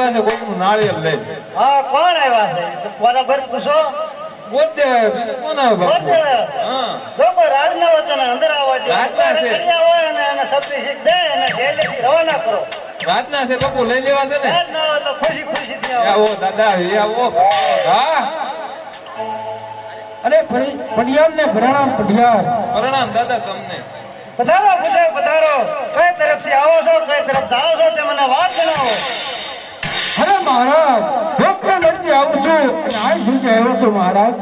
આવ્યા છે કોકનું નાળિયેર લઈ. હા કોણ આવ્યા છે તો બરાબર પૂછો. બોલતે કોણ આવે બાપુ? હા જો કોઈ રાજના વચન અંદર આવવા દે. રાજના છે. હોય અને એને શબ્દ શીખ દે અને જેલેથી રવાના કરો. રાતના છે બાપુ લઈ લેવા છે ને. રાજના હોય તો ખુશી ખુશી ત્યાં આવો દાદા આવો. હા અરે પડિયાર ને પ્રણામ પડિયાર. પ્રણામ દાદા તમને. પધારો પધારો. કઈ તરફથી આવો છો કઈ તરફ જાઓ છો તે મને વાત જણાવો. અરે મહારાજ ડોક્ટર નથી આવું છું અને આ શું કહેવો છો મહારાજ?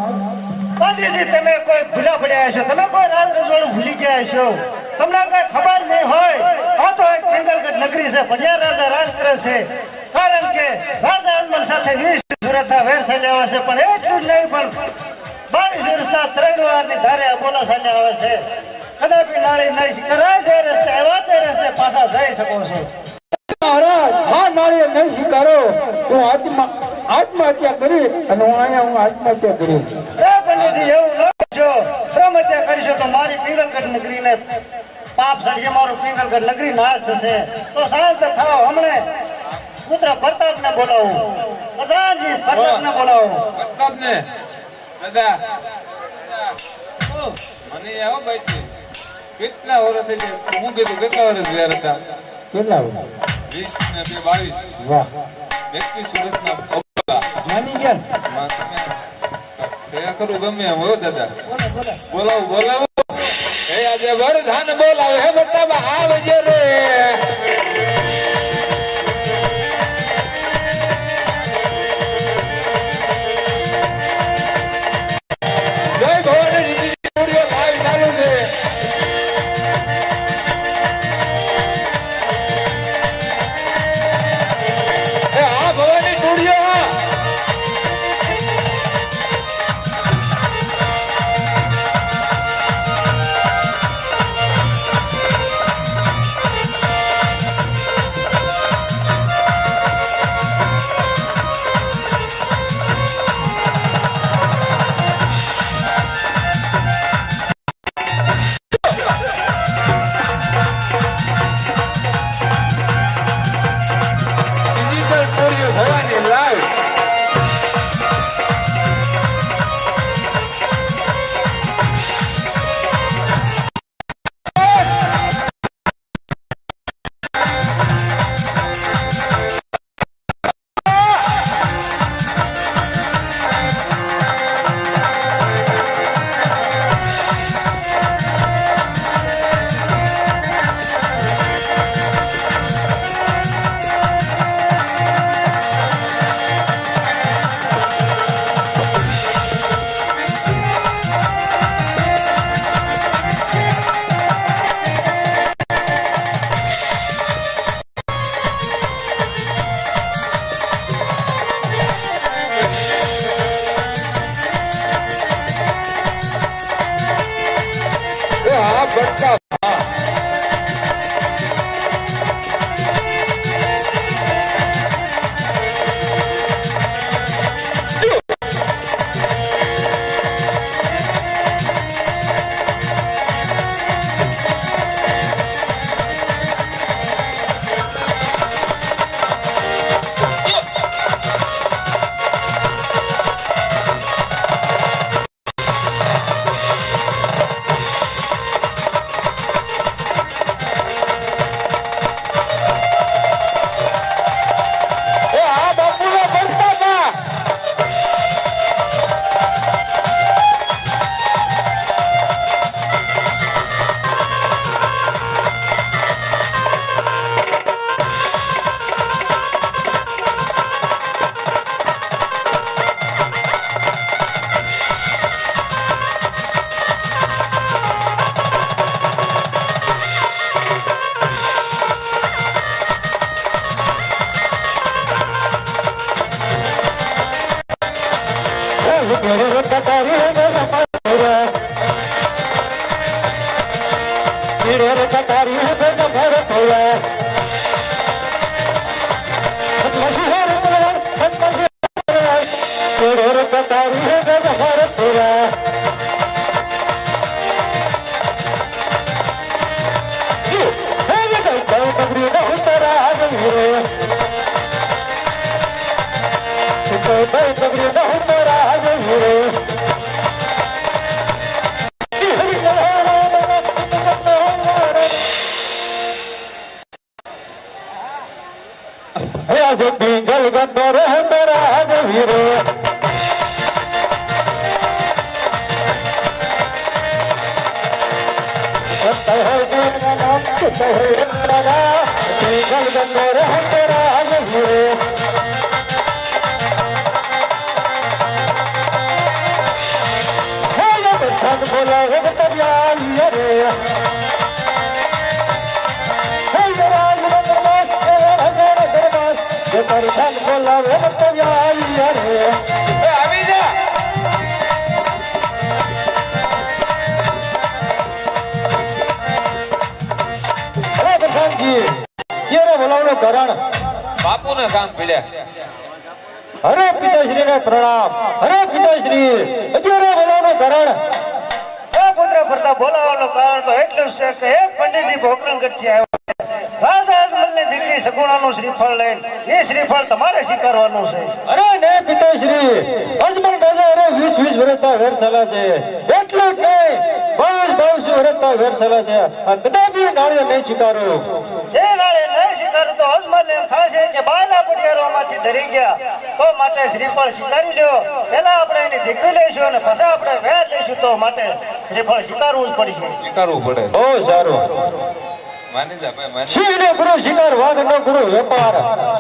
પંડિતજી તમે કોઈ ભૂલા પડ્યા છો. તમે કોઈ રાજ રજવાડું ભૂલી ગયા છો. તમને કઈ ખબર નહીં હોય. આ તો એક પિંગલગઢ નગરી છે. પડિયાર રાજા રાજ કરે છે. કારણ કે રાજા અનમન સાથે 20 સુરતના વેર ચાલ્યા આવે છે. પણ એટલું જ નહીં પણ 22 વર્ષના ત્રણવારની ધારે બોલા ચાલ્યા આવે છે. કદાપી નાળી નહીં કરાય તે રસ્તે આવ્યા તે રસ્તે પાછા જઈ શકો છો. મહારાજ આ નાળિયેર નહીં સ્વીકારો હું આત્મહત્યા કરી અને હું આત્મહત્યા કરી. એ પંડિતજી એવું ન કરશો. બ્રહ્મહત્યા કરીશો તો મારી પિંગલગઢ નગરીને પાપ સડશે. મારું પિંગલગઢ નગરી નાશ થશે. તો શાંત થાવ. હમણે પુત્ર પ્રતાપને બોલાવું. પ્રધાનજી પ્રતાપને બોલાવું. પ્રતાપને દાદા મને આવો ભાઈ કેટલા વર્ષ થઈ ગયા? હું કીધું કેટલા વર્ષ વ્યાર હતા? કેટલા? 20 ને 22. વાહ 21 વર્ષના અબ્બા માની ગયા. સેવા કરું ગમે એમ હો દાદા. બોલાવો હે આજે વરધાન બોલાવે હે પ્રતાપ આવજે રે. જય ભવાની સ્ટુડિયો લાઈવ ચાલુ છે. આ Bhavani studio digital studio Bhavani live. આ બચ્ચા પિંગલ ગંડો રે રાજ વીરો આવી જા બાપુ ને કામ પીડ્યા હરે પિતાશ્રી ને પ્રણામ હરે પિતાશ્રી અત્યારે બોલાવવાનું કારણ પુત્ર ફરતા બોલાવવાનું કારણ તો એટલું જ છે કે એક પંડિતજી ભોકરણગઢથી આવ્યો રાજા અજમલની દીકરી સગુણાનું શ્રીફળ લઈને એ શ્રીફળ તમારે સ્વીકારવાનું છે. અરે ને પિતાશ્રી અજમલ રાજા અરે 20 વર્ષના વેરસલા છે એટલું જ નહીં 22 વર્ષના વેરસલા છે આ કદાપી નાળિયેર નહીં સ્વીકારો એ નાળે નહીં સ્વીકારું તો અજમલને એમ થશે કે બાયલા પટિયારોમાંથી ડરી ગયા તો માટે શ્રીફળ સ્વીકારી લ્યો. પહેલા આપણે એની દીકરી લઈશું અને પછી આપણે વેર લઈશું તો માટે શ્રીફળ સ્વીકારવું જ પડશે. સ્વીકારવું પડે બહુ સારું માની જા ભાઈ માની સિંહ ને ગુરુ શિકાર વાઘ નો ગુરુ વેપાર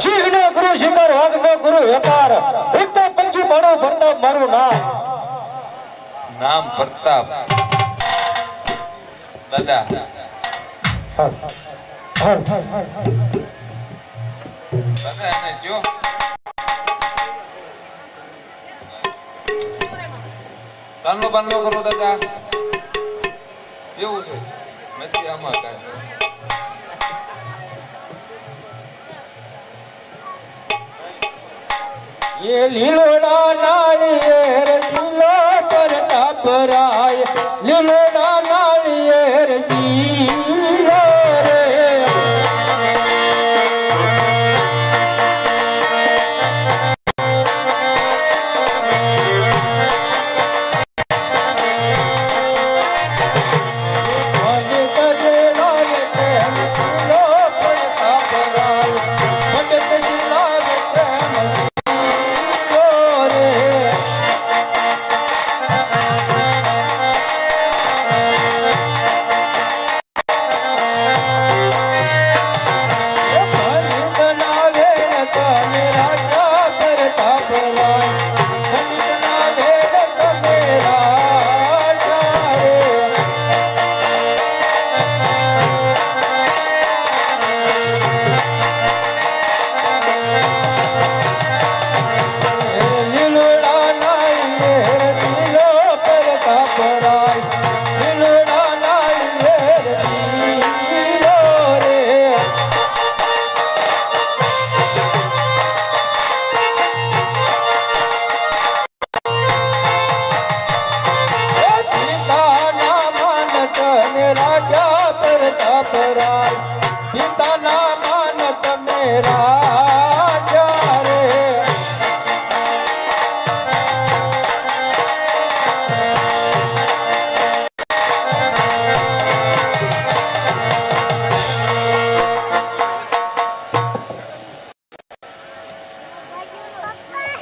સિંહ ને ગુરુ શિકાર વાઘ નો ગુરુ વેપાર ઉગતા પંખી મારો પ્રતાપ મારું નામ પ્રતાપ દાદા દાદા એને જો તાનલો બાનલો કરો દાદા એવું છે નથી આમાં કાંઈ ये लीलोड़ा नारियर लीलो प्रताप राय लीलोड़ा नारियर जीरो रे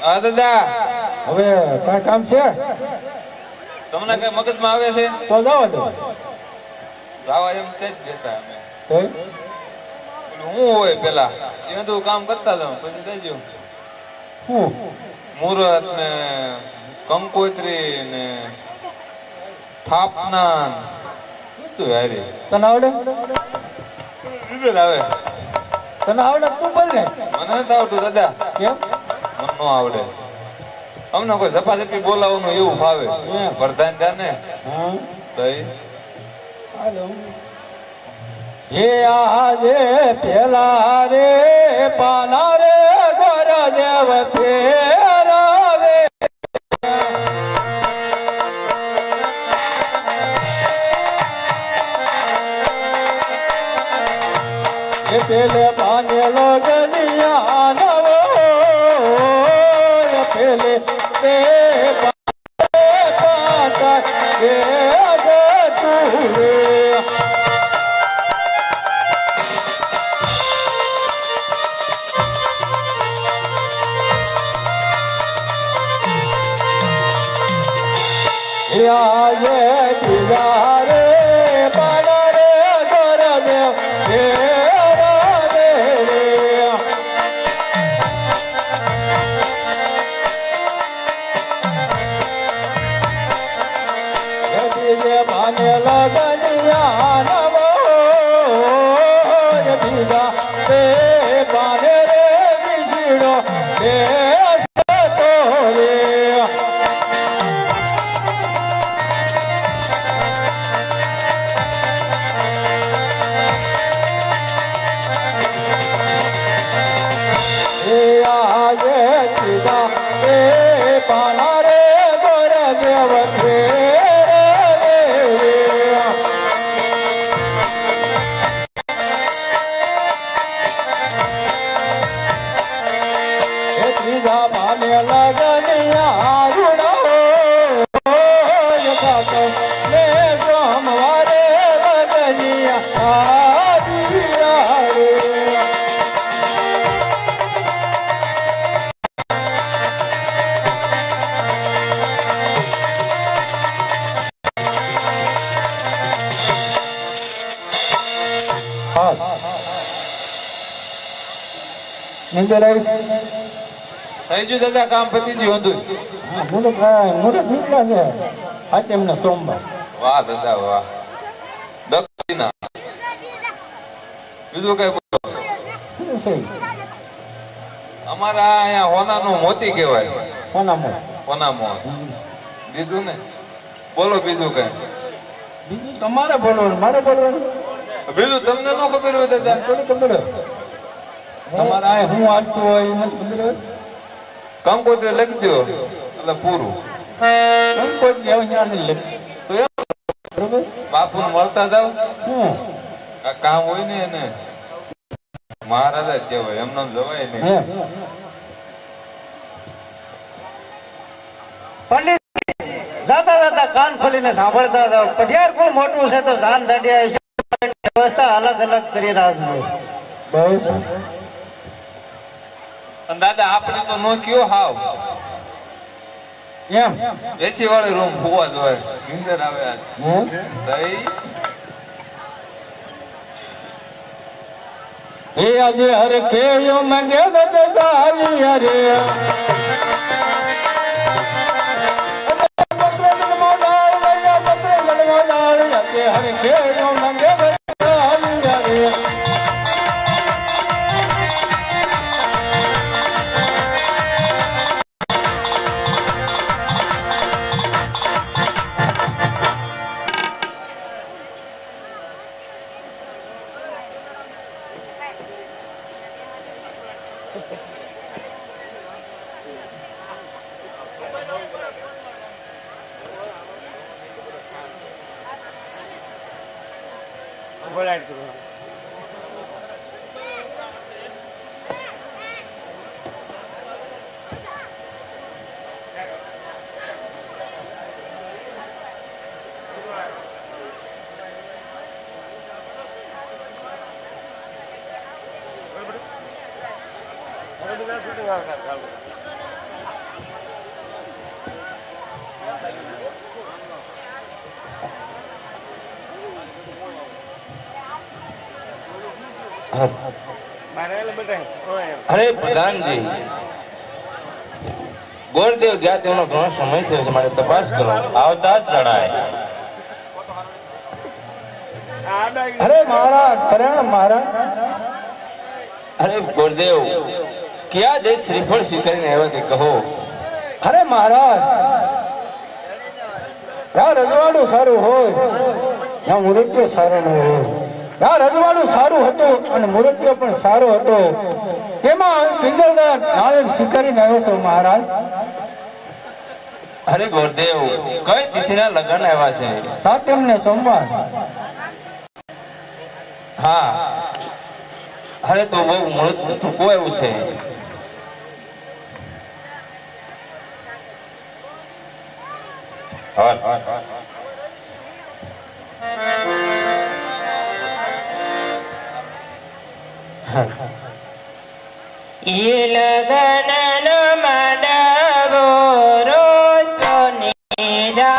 હા દાદા હવે કઈ કામ છે તમને કઈ મગજમાં આવે છે તો જાવ દો જાવા એમ તે જ દેતા અમે તો હું હોય પેલા એ બધું કામ કરતા જાવ પછી દેજો હું મુહૂર્ત ને કંકોત્રી ને થાપના બધું હારી તને આવડે રિઝલ્ટ આવે તને આવડે તું બોલ ને મને નથી આવડતું દાદા કેમ મને ન આવડે અમને કોઈ ઝપાઝપી બોલાવવાનું એવું ફાવે પ્રધાન જાને હા તો હાલો ये આજે પેલા રે પાના રે ગોર દેવ ફેરાવે ये પેલે પાને લોગનિયા નવો આજે બીજા રે પાડા રે ગોરદેવ હે રાધે રે બીજે માને લગનિયા નમો બીજા રે પાને રે વિષ્ણુ હે સતો રે આજે કીધા રે પાના રે ગોર દેવ રે ત્રીજા પાને લગનિયા રૂડો ને સોમવારે લગનિયા આદિયા રે નીંદર આવી થઈ ગયું દાદા, કામ પતી ગયું હતું. મુહૂર્ત નીકળ્યા છે આજે એમને સોમવાર વાહ દાદા વાહ. દક્ષિણા બીજું કઈ બોલો? અમારા અહીંયા હોનાનું મોતી કહેવાય. હોનામો દીધું ને. બોલો બીજું કઈ. બીજું તમારે બોલવાનું મારે બોલવાનું બીજું તમને ન ખબર હોય દાદા? થોડી ખબર હોય તમારે આ હું હાલતું હોય એ મને ખબર હોય કંકોત્રી લખી દો એટલે પૂરું. કોઈ જેવું જ્ઞાન નહીં લખી તો એમ બરોબર બાપુ મળતા જાવ. હમ આ કામ હોય ને એને મહારાજા જ કહેવાય, એમને એમ જવાય નહીં. હે પંડિત જાતા જાતા કાન ખોલીને સાંભળતા જાઓ. પઢિયાર કોણ મોટું છે તો જાન જાડી આવી છે. વ્યવસ્થા અલગ અલગ કરી રાખજો. બહુ સારું અને દાદા આપણે તો નો કયો હાવ એમ એસી વાળી રૂમ હોવા જોઈએ. નીંદર આવે આજ. હમ દઈ હે આજે હરે કેયો મંગે ગત સાલી હરે પત્ર જન્મો દાળ લયા પત્ર જન્મો દાળ આજે હરે કેયો મંગે ગત સાલી હરે અરે પ્રધાનજી, ગોરદેવ ગયા તેનો ઘણો સમય થયો છે, મારે તપાસ કરો. આવતા જ જણાય. અરે મહારાજ પરિણામ મહારાજ અરે ગોરદેવ, ક્યાં દેશ શ્રીફળ સ્વીકારીને આવ્યા તે કહો. અરે મહારાજ ત્યાં રજવાડું સારું હોય ત્યાં મૂર્તિઓ સારો ન હોય. ત્યાં રજવાડું સારું હતું અને મૂર્તિઓ પણ સારો હતો. તેમાં પિંગલના નાળિયેર સ્વીકારીને આવ્યો છો મહારાજ. અરે ગોરદેવ, કઈ તિથિના લગ્ન આવ્યા છે? સાતમ ને સોમવાર. હા, અરે તો બહુ મુહૂર્ત ટૂંકું એવું છે. ये लगन न मंडबो रोज तो नीरा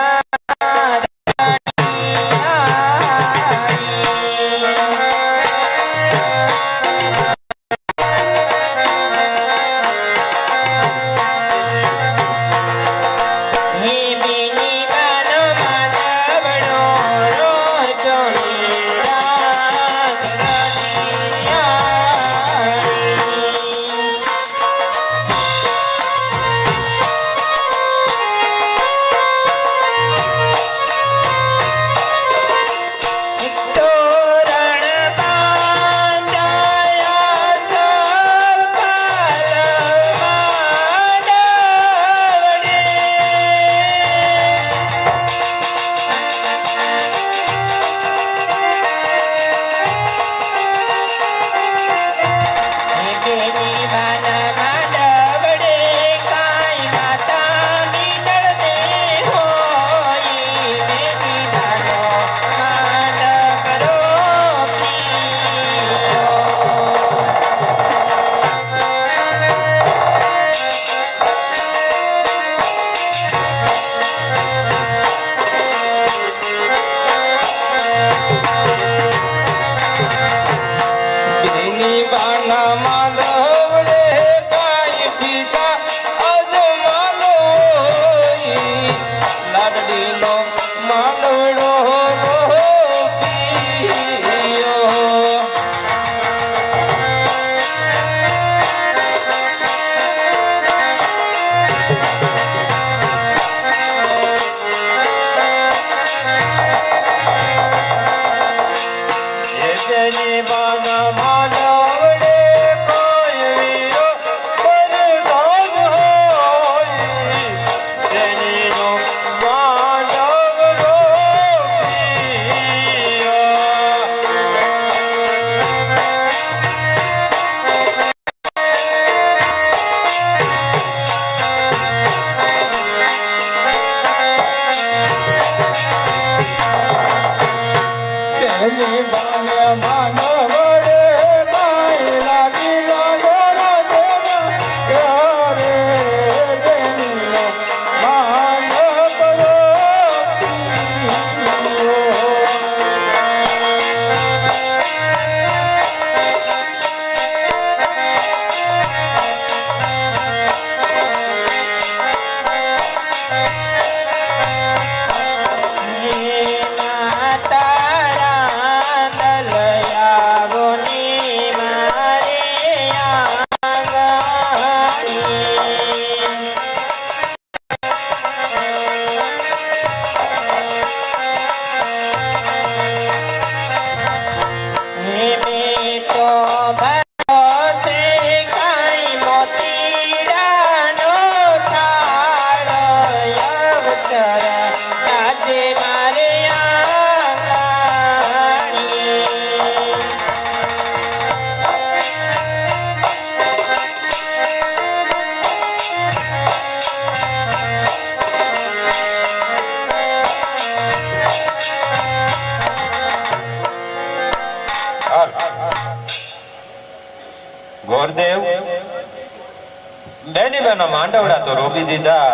ગરીબાના માંડવડા તો રોપી દીધા,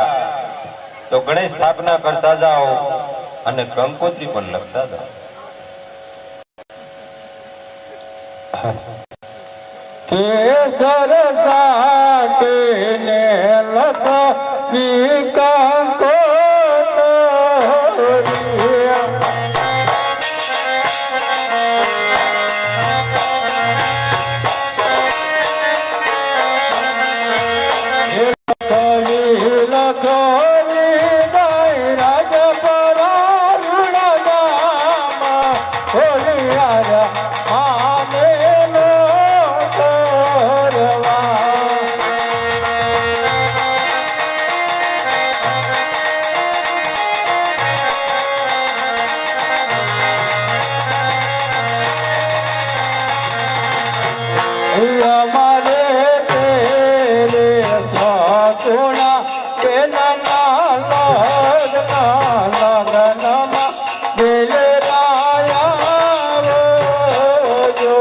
તો ગણેશ સ્થાપના કરતા જાઓ અને કંકોત્રી પણ લખતા જાઓ. કેસર સાટીને લખવી કંકોત્રી, લખવી ગાય રાજપરા રૂડામાં હોલિયાર મામેલો કરવા. અમારે તેરે સતુણા પેનના લગ્નમાં બેલે રાયા જો.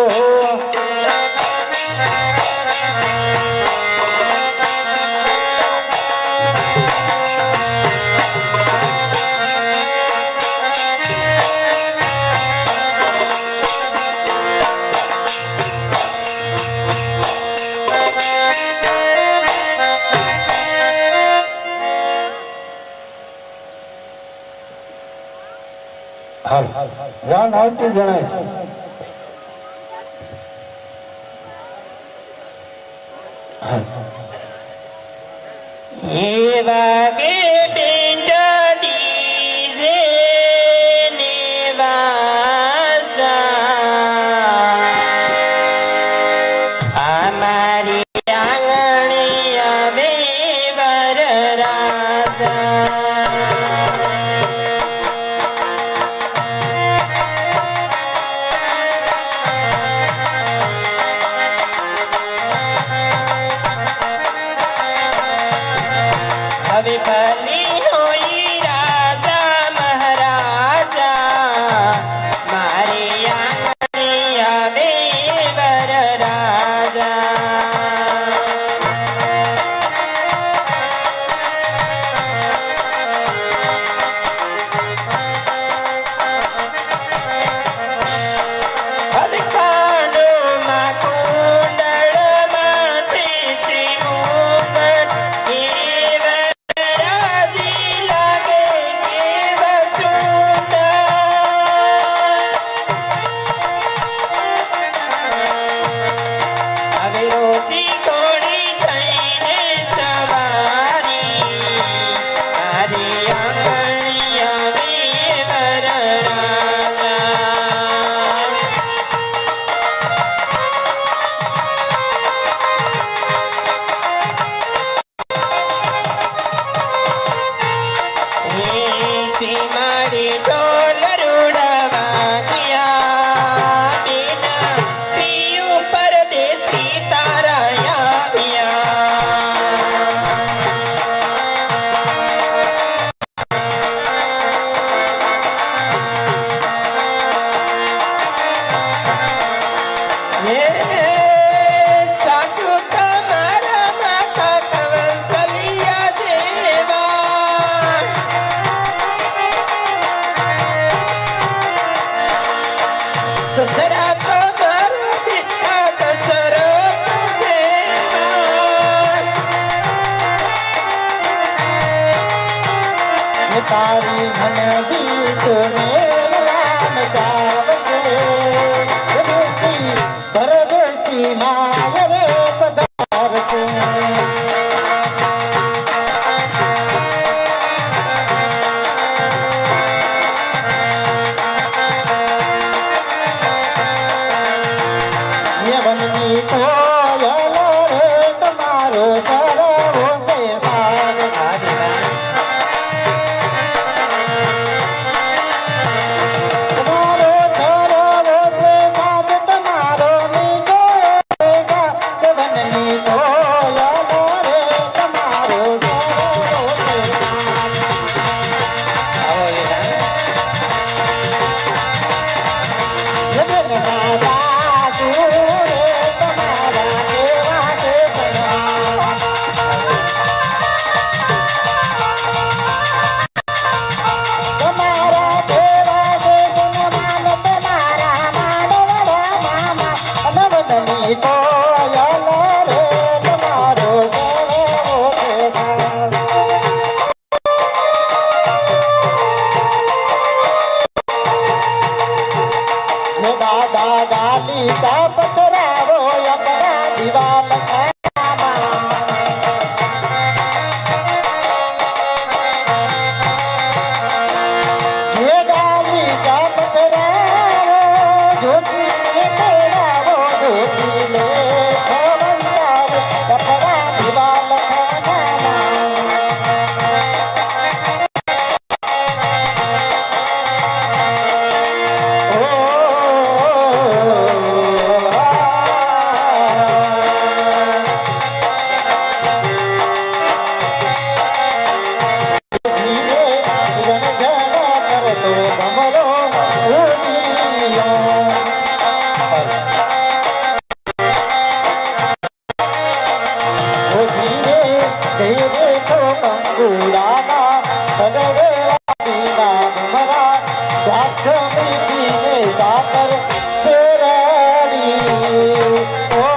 હાલ જાન આવતી જણાય છે. એ વાગે બેટા ડીજે ને વાજા, અમારી આંગણી આવે વરરાજા. હવે ભલી હોઈ રાજા મહારાજા, મારી આંગણી આવે વરરાજા. હવે કાનોમાં કુંડળમાં ટીચી મુગટ, એ વરરાજી લાગે કેવા સુંદર. હવે રોજી ઘોડી થઈને સવારી, મારી આંગણી આવે વરરાજા. મારી ઢોલ રૂડાવા ગયા, બેટા પિયું પરદેશી તારા આવ્યા. સાસુ તમારા માતા કંવસલિયા જેવા, સસરા તમારા પિતા દશરથ જેવા. તારી મને ગીતો ને રામ જાવશે, પરદેશી માં પધારશે. યવનની કોયલ રે તમારો સરવો છે સાર. તમારો જય બેઠો કંકુડાના તડવે વાડીના ડુમરા દ્રાક્ષ મીઠીને સાકર ફેરડી ઓ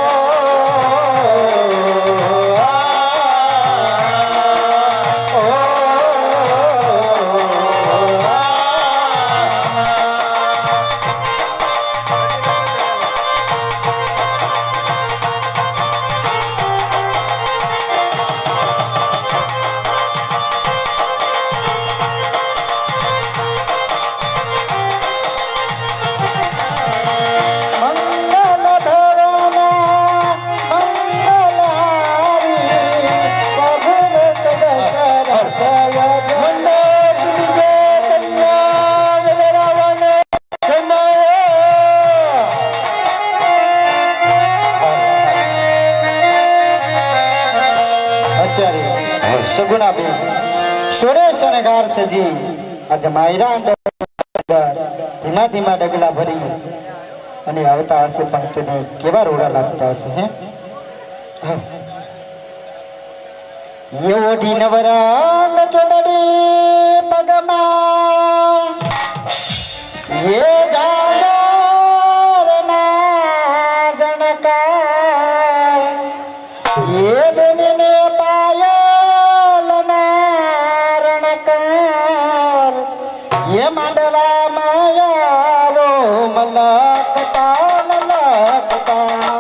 સગુણાબેન સોરે શણગાર સજી આજે માયરા ધીમા ધીમા ડગલા ભરી અને આવતા હશે પણ તેને કેવા રોડા લાગતા હશે હે ઓઢી નવરંગ ચોદડી પગમાં એ જાગરના જણકાર એ બેનને પાયલ રણકાર એ માંડવા માયાવો મલકતા મલકતા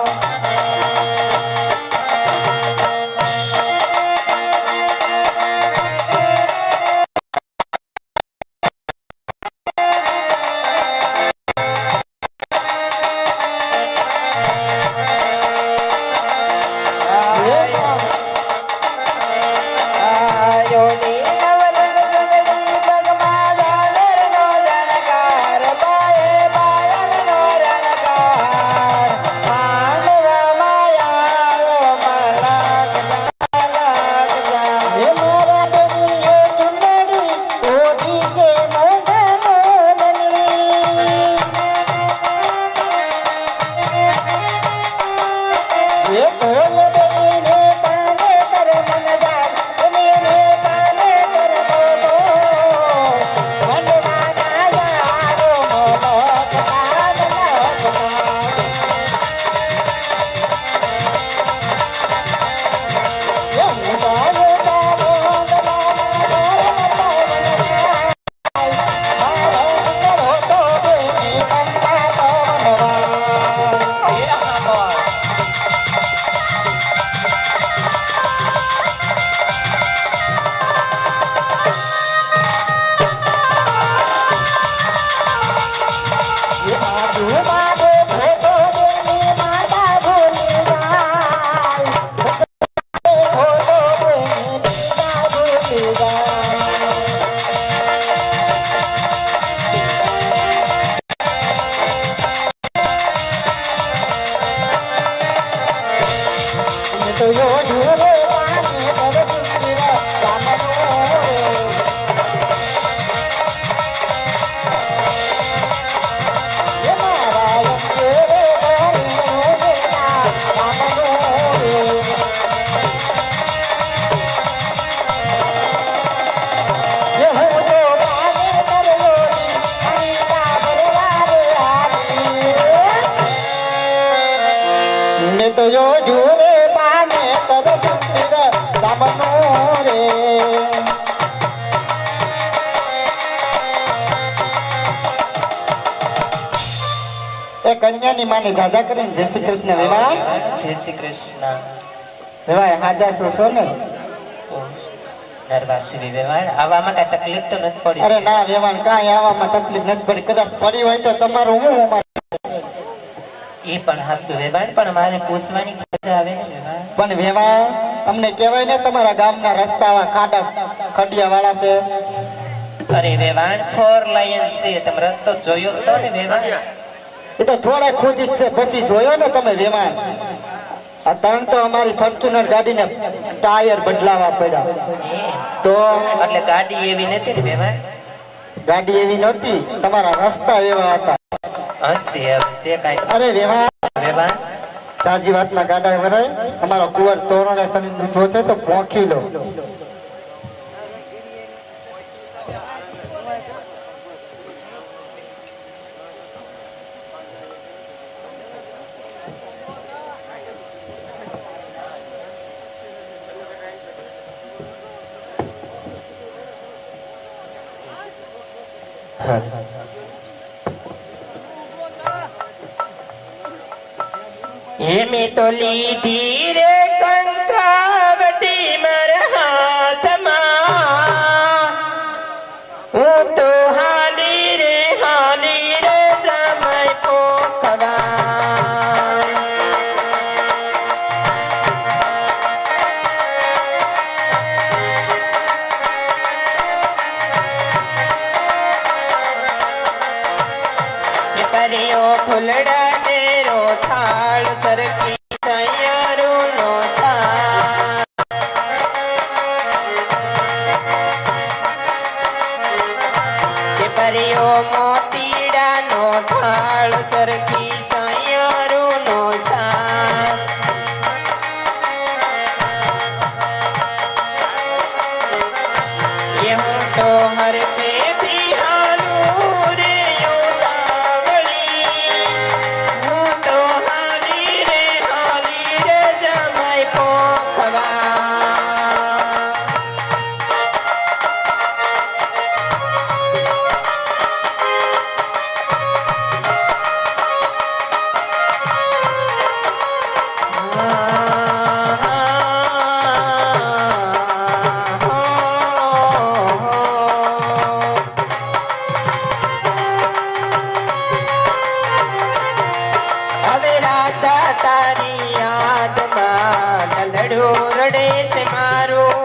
કન્યાની માને જાજા કરીને જય શ્રી કૃષ્ણ વેવાણ જય શ્રી કૃષ્ણ વેવાણ હાજા છો ને નરવાસી વેવાણ આવામાં કઈ તકલીફ તો નથી પડી અરે ના વેવાણ કાંઈ આવવામાં તકલીફ નથી પડી કદાચ પડી હોય તો તમારું હું એ પણ હાચું વેવાણ પણ મારે પૂછવાની મજા આવે ને વેવાણ પણ વેવાણ અમને કહેવાય ને તમારા ગામના રસ્તાવા ખાડા ખડિયા વાળા છે અરે વેવાણ 4 લાઈન છે તમે રસ્તો જોયો તો ને વેવાણ એ તો થોડા ખુદી છે પછી જોયો ને તમે વેમાન આ ત્રણ તો અમારી ફોર્ચ્યુનર ગાડીને ટાયર બદલાવા પડ્યા તો એટલે ગાડી એવી નથી ને વેવાણ ગાડી એવી નહોતી તમારા રસ્તા એવા હતા હસી હવે જે કાઈ અરે વેવાણ વેવાણ તાજી વાતના ગાડા ભરાય અમારો કુંવર તોરણે સની ઉઠો છે તો પોંખી લો. એમી તો લીધી રે કંકાવટી મારા હાથમાં, હું તો હાલી રે જમાઈ પોખવા. એ પરિયો ફૂલડા નેરો થાળ સરકી તૈયારો થા. એ પરિયો મોતીડાનો થાળ સરકી તૈયારો થા. એ હું તો હર પેથી હાલું રે ઉતાવળી, હું તો હાલી રે જમાઈ પોખવા. હવે રાધા તારી યાદમાં દલડું રડે છે મારું,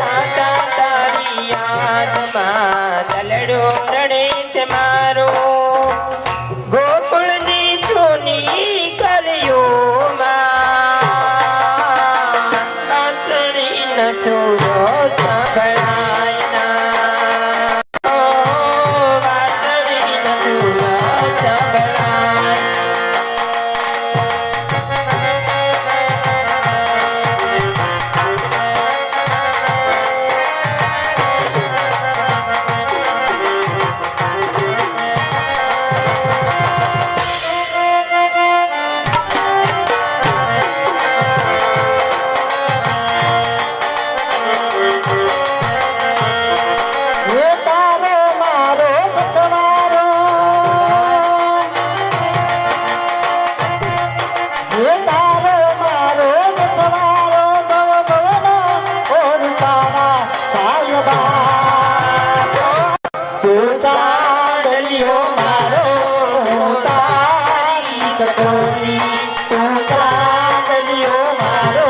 રાધા તારી યાદમાં દલડું રડે છે મારું. ગોકુળની જૂની કલિયુમાં બાંસળીનો છોરો સાંભળાય ના, ઓ બાંસળીનો છોરો સાંભળાય. એ તારો મારો સતવારો, એ તારો મારો સતવારો, ભવ ભવનો ઓરતાના સાયબા. તું ચાંદલિયો મારો, હું તારી ચકોરી, તું ચાંદલિયો મારો,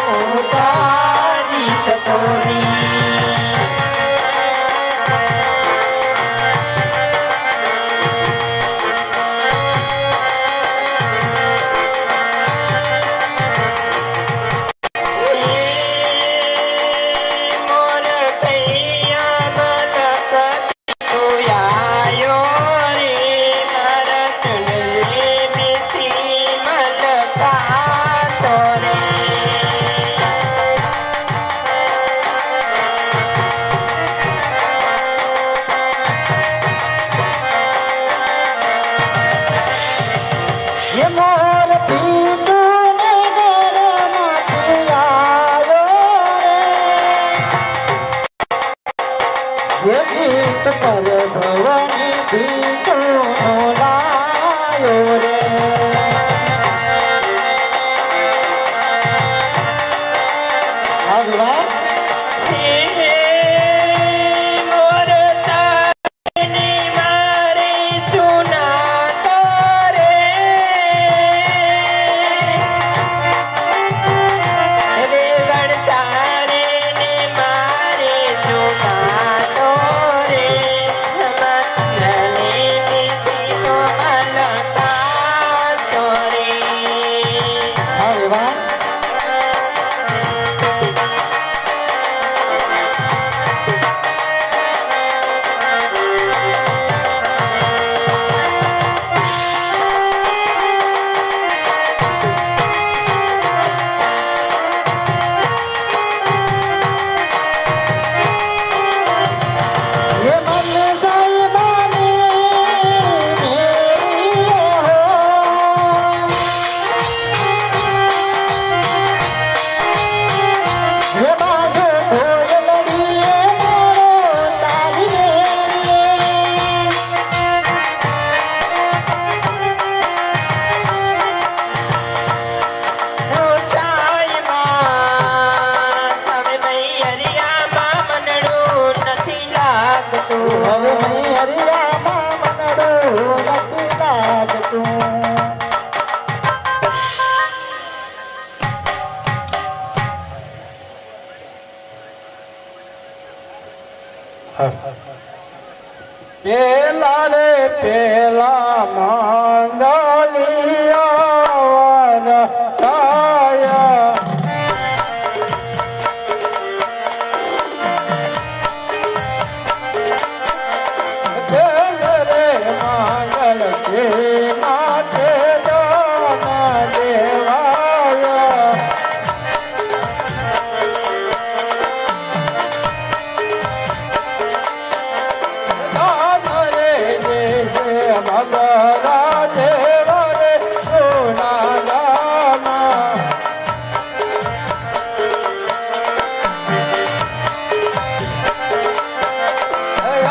હું તારી ચકોરી. મોર કૈયા મલક તુયાયો રે, મારા ચુંડલી બીથી મલકાતો રે. ये मोर पीतू ने गरमाती आयो रे, ये गीत पर भवानी पीतू नो लायो रे. भगवान મોર તારી મારી સુનાતા રે, રેવડ તારે ને મારે સુનાતો રે, નલી બીજીનો મલકાતો રે. भगवान પેલા રે પેલા માંગલિયા કાયા રે માંગલ છે નાથે દાન દેવાયા મગરા દેવા રે સોના ગામા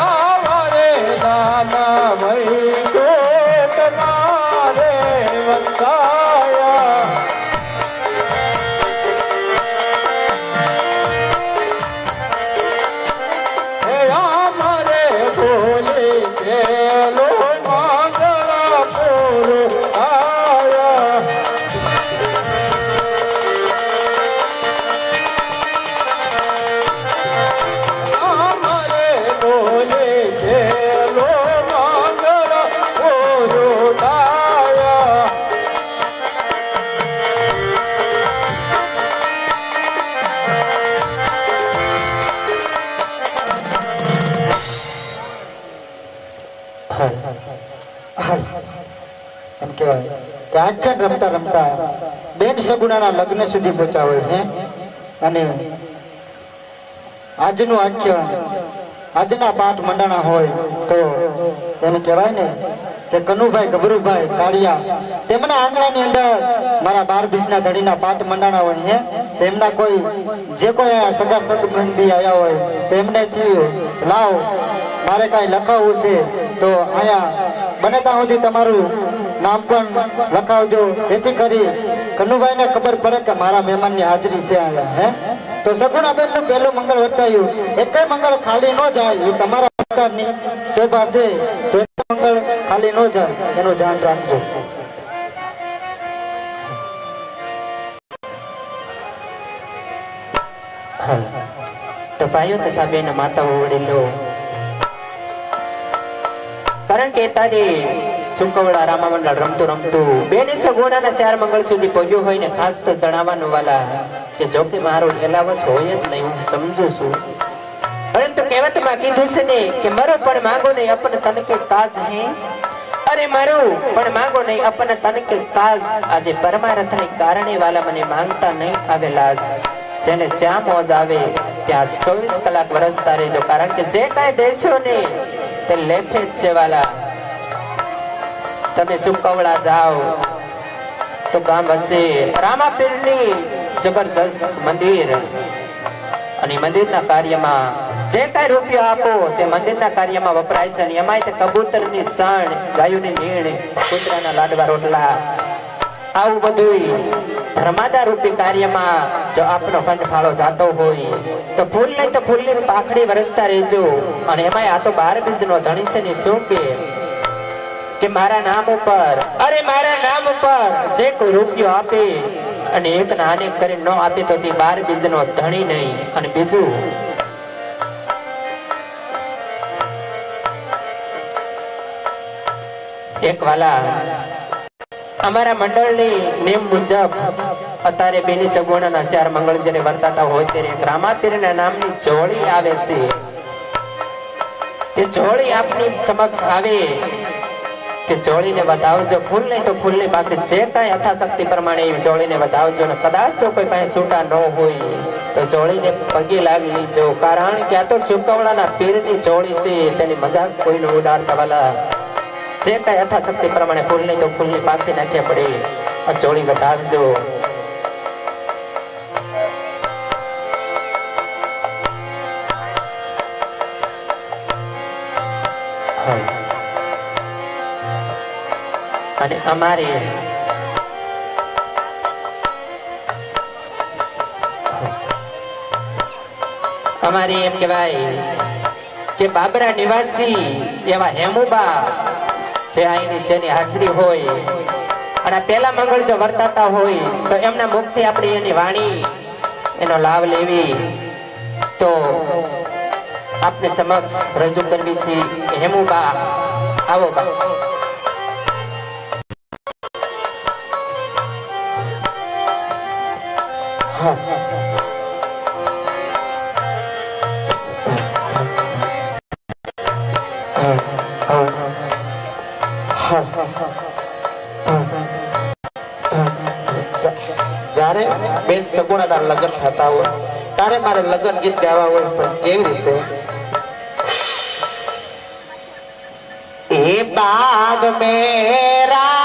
આવા રે નાના ભઈ ગોટના રે વંશાયા હે અમારે બોલે કેલો એમ કહેવાય કે આખ્યાન રમતા રમતા બેન સગુણાના લગ્ન સુધી પહોંચ્યા હોય હે અને આજનું આખ્યાન આજના પાઠ મંડાણા હોય તો એને કહેવાય ને કે કનુભાઈ ગભરુભાઈ કાળિયા તેમના આંગણાની અંદર મારા 12 બીજના ધડીના પાઠ મંડાણા હોય હે તેમના કોઈ જે કોઈ સગા સંબંધી આવ્યા હોય તેમને થયું લાવ મારે કાંઈ લખાવવું છે તો અહીંયા બને ત્યાં સુધી તમારું નામ પણ લખાવજો જેથી કરી કનુભાઈને ખબર પડે કે મારા મહેમાનની હાજરી છે અહીંયા હે તો સગુણાબેનનું પહેલું મંગળ વર્તાયું એકેય મંગળ ખાલી ન જાય એ તમારા પ્રકારની શોભા છે તો એક મંગળ ખાલી ન જાય એનું ધ્યાન રાખજો. તો ભાઈઓ તથા બેન માતાઓ વડીલો, કારણ કે તારી સુકવડા રામામંડળ રમતું રમતું બેની સગુણાના 4 મંગળ સુધી પહોંચ્યું હોય ને ખાસ તો જણાવવાનું વાલા કે જો કે મારો એલાવસ હોય જ નહીં, હું સમજુ છું, પરંતુ કહેવતમાં કીધું છે ને કે મારો પણ માંગો નહીં અપન તન કે કાજ હે, અરે મારું પણ માંગો નહીં અપન તન કે કાજ. આજે પરમાર્થને કારણે વાલા મને માંગતા નહીં આવેલા, જેને જ્યાં મોજ આવે ત્યાં 24 કલાક વરસતા રહેજો, કારણ કે જે કાંઈ દેશો ને તે લેખે જ છે વાલા. તમે સુકવડા જાઓ તો ગામ વચ્ચે રામાપીરની જબરદસ્ત મંદિર, અને મંદિરના કાર્યમાં જે કાંઈ રૂપિયો આપો તે મંદિરના કાર્યમાં વપરાય છે. એમાંય તે કબૂતરની સણ, ગાયોની નીણ, કૂતરાના લાડવા રોટલા, આવું બધું ધર્માદા રૂપી કાર્યમાં જો આપનો ફંડ ફાળો જાતો હોય તો ફૂલ નહીં તો ફૂલની પાખડી વરસતા રહેજો. અને એમાંય આ તો 12 બીજનો ધણી છે ને શું કે મારા નામ ઉપર, અરે મારા નામ ઉપર જે કોઈ રૂપિયો આપે અને એક ના અનેક કરીને ન આપે તો તે 12 બીજનો ધણી નહીં. અને બીજું એક વાલા અમારા મંડળની નિયમ મુજબ અત્યારે બેની સગુણાના 4 મંગળ જ્યારે વર્તાતા હોય ત્યારે એક રામાપીરના નામની જોડી આવે છે. તે જોડી આપની સમક્ષ આવે કે જોડીને વધાવજો, ફૂલ નહીં તો ફૂલની પાકડી જે કાંઈ યથાશક્તિ પ્રમાણે એ જોડીને વધાવજો. અને કદાચ જો કોઈ પાસે છૂટા ન હોય તો જોડીને પગે લાગી લીજો, કારણ કે આ તો સુકવડાના પીરની જોડી છે, તેની મજાક કોઈને ઉડાડતા વાલા જે કાંઈ યથાશક્તિ પ્રમાણે ફૂલ નહીં તો ફૂલની પાકડી નાખ્યા પડે આ જોડી વધાવજો. અને અમારી એમ કહેવાય કે બાબરા નિવાસી એવા હેમુબા જે અહીંની જેની હાજરી હોય અને પહેલા મંગળ જો વર્તાતા હોય તો એમના મુખથી આપણી એની વાણી એનો લાભ લેવી. તો આપને સમક્ષ રજૂ કરવી છે હેમુબા. આવો બા. જ્યારે બેન સગુણાના લગ્ન થતા હોય ત્યારે મારે લગ્ન ગીત ગાવા હોય, પણ કેવી રીતે? એ બાગ મેરા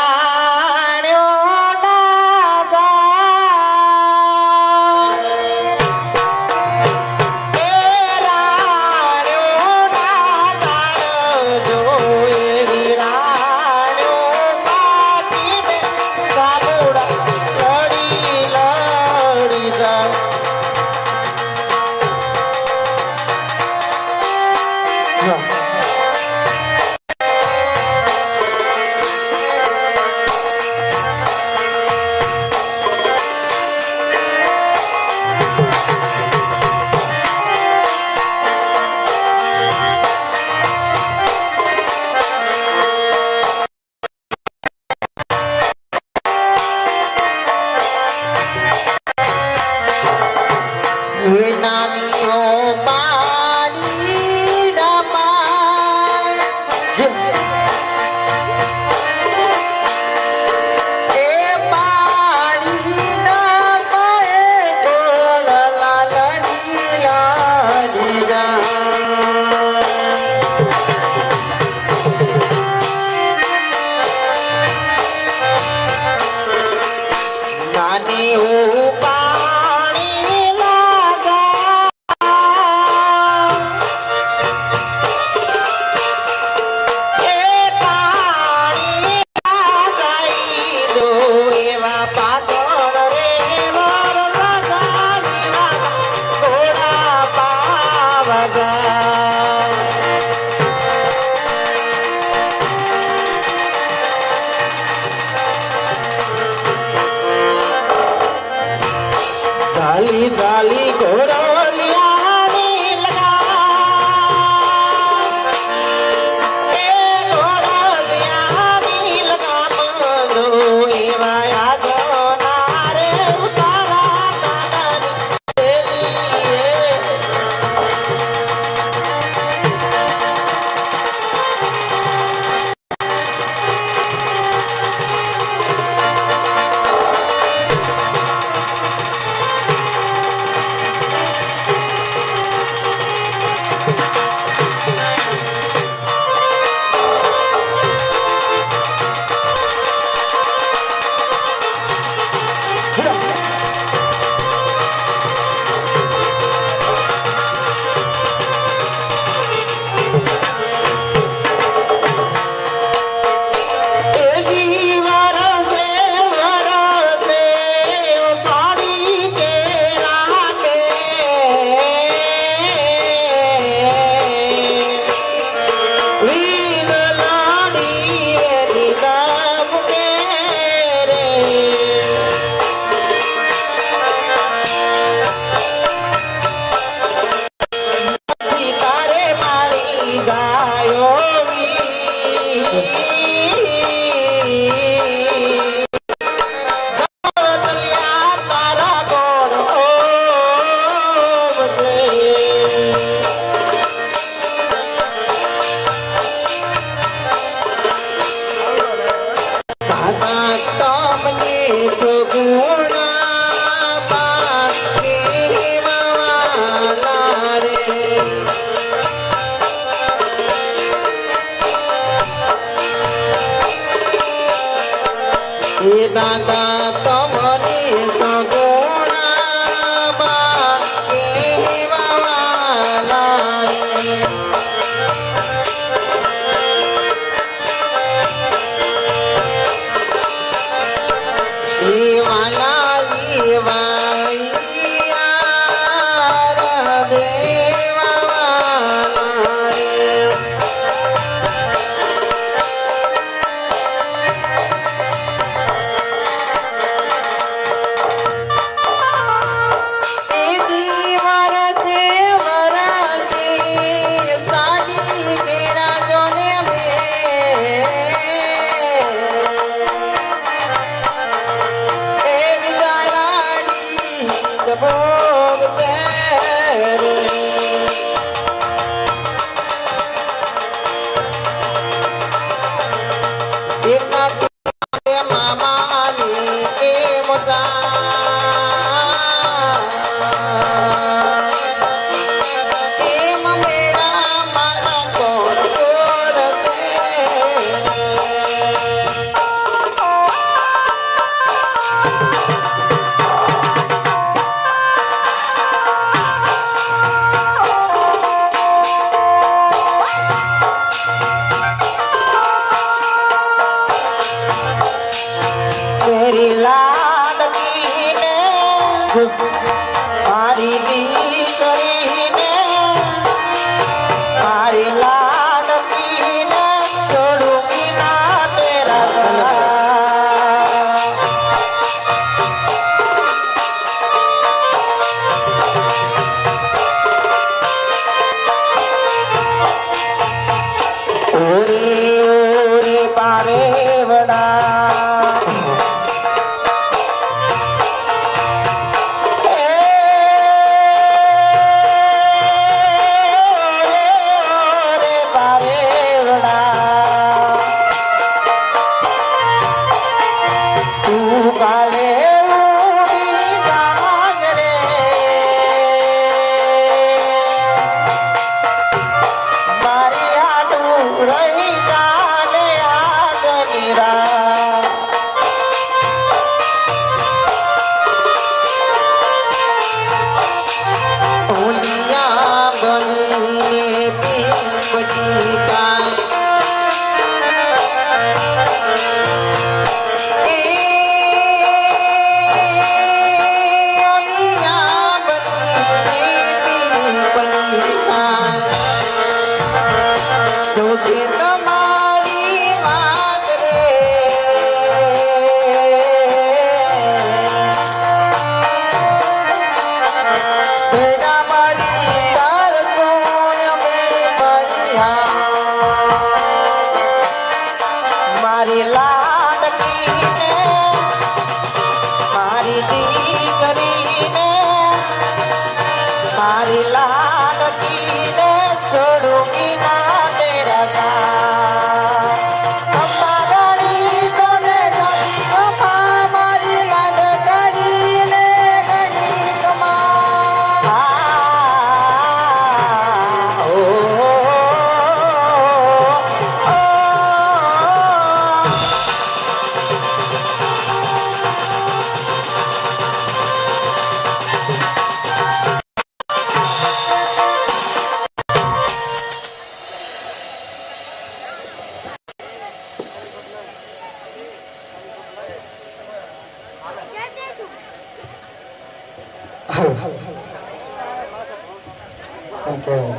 એમ કહેવાય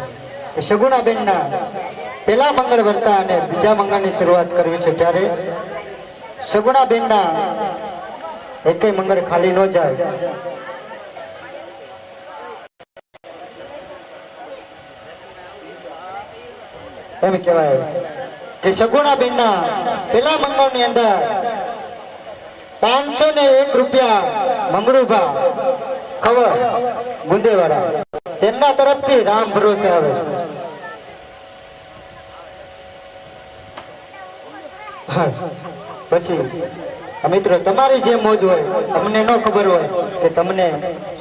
કે સગુણાબેનના પહેલા મંગળ વર્તા અને બીજા મંગળની શરૂઆત કરવી છે ત્યારે સગુણાબેનના એકેય મંગળ ખાલી ન જાય. એમ કહેવાય કે સગુણાબેનના પહેલા મંગળની અંદર 501 રૂપિયા મંગળુભા ખબર ગુંદેવાડા તેમના તરફથી રામ ભરોસે આવે છે. પછી મિત્રો તમારી જે મોજ હોય અમને ન ખબર હોય કે તમને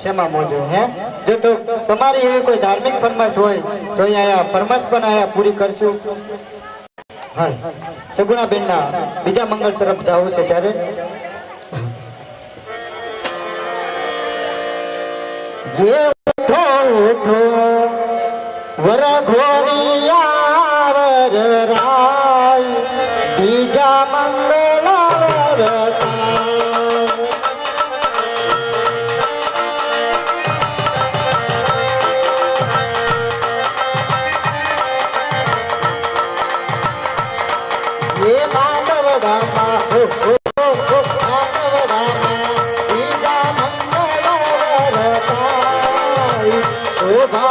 શેમાં મોજ હોય હે જો તો તમારી એવી કોઈ ધાર્મિક ફરમાશ હોય તો અહીંયા ફરમાશ પણ અહીંયા પૂરી કરશું. હા સગુણાબેનના બીજા મંગળ તરફ જવું છે ત્યારે ये उठो उठो वरघोड़िया वरराय बीजा मंगला वरता ये मानव धामा हो मानव धामा बीजा मंगला शोभा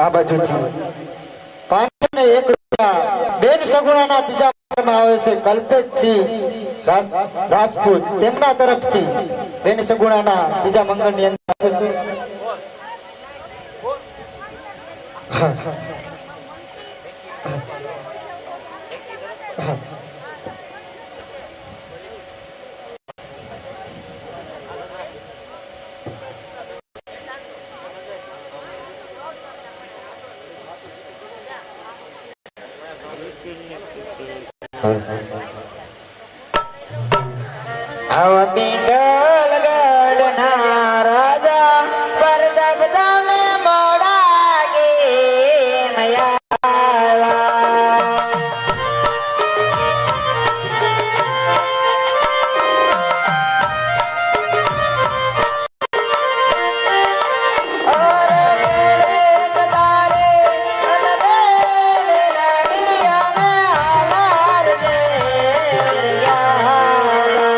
આ બાજુથી 501 રૂપિયા બેન સગુણાના ત્રીજા મંગળમાં આવે છે કલ્પેશસિંહ રાજપૂત તેમના તરફથી બેન સગુણાના ત્રીજા મંગળની અંદર આવે છે. આવા પિંગલ ગઢના રાજા પરદબ તમે મોડા ગે મયા और गले कतारे अलबेल लड़िया में आलार जे यादा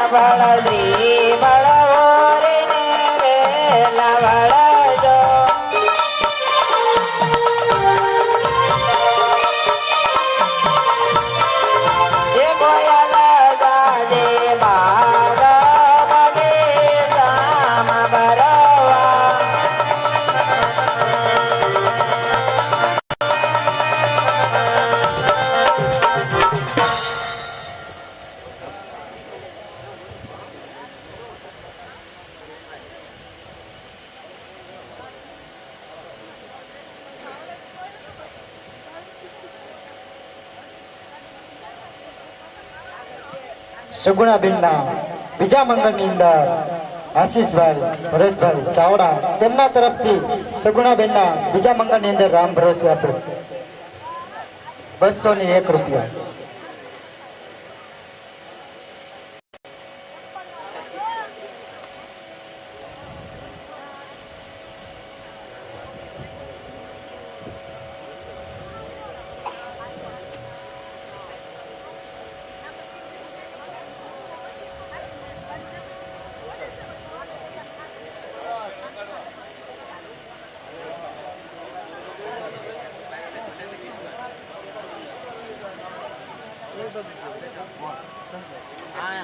બળદી બળવો રે ને વેલા વળજો એ કોયલ જાજે બાગ બગીચામાં ભરવા સગુણાબેનના બીજા મંગળની અંદર આશીષભાઈ ભરતભાઈ ચાવડા તેમના તરફથી સગુણાબેનના બીજા મંગળની અંદર રામ ભરોસે આપે 201 રૂપિયા.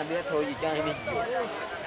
બેઠો ક્યાંય નહીં